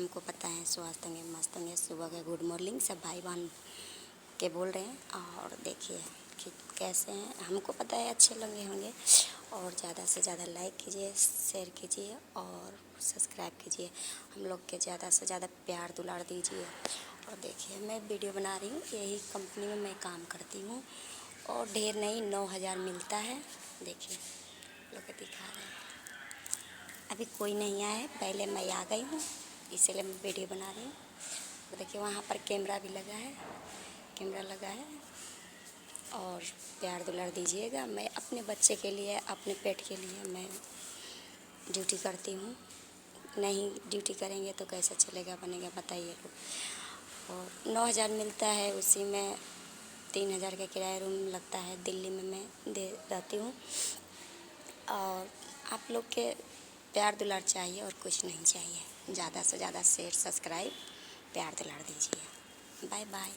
हमको पता है स्वास्थ्य होंगे, मस्त होंगे। सुबह के गुड मॉर्निंग सब भाई बहन के बोल रहे हैं। और देखिए कि कैसे हैं, हमको पता है अच्छे लगे होंगे। और ज़्यादा से ज़्यादा लाइक कीजिए, शेयर कीजिए और सब्सक्राइब कीजिए। हम लोग के ज़्यादा से ज़्यादा प्यार दुलार दीजिए। और देखिए मैं वीडियो बना रही हूँ, यही कंपनी में मैं काम करती हूँ और ढेर नहीं 9,000 मिलता है। देखिए लोग दिखा रहे हैं, अभी कोई नहीं आया है, पहले मैं आ गई हूँ इसीलिए मैं वीडियो बना रही हूँ। तो देखिए वहाँ पर कैमरा भी लगा है, कैमरा लगा है। और प्यार दुलार दीजिएगा। मैं अपने बच्चे के लिए, अपने पेट के लिए मैं ड्यूटी करती हूँ। नहीं ड्यूटी करेंगे तो कैसे चलेगा बनेगा बताइए लोग। और 9,000 मिलता है, उसी में 3,000 का किराया रूम लगता है। दिल्ली में मैं दे रहती हूँ। और आप लोग के प्यार दुलार चाहिए और कुछ नहीं चाहिए। ज़्यादा से ज़्यादा शेयर सब्सक्राइब प्यार दुलार दीजिए। Bye bye.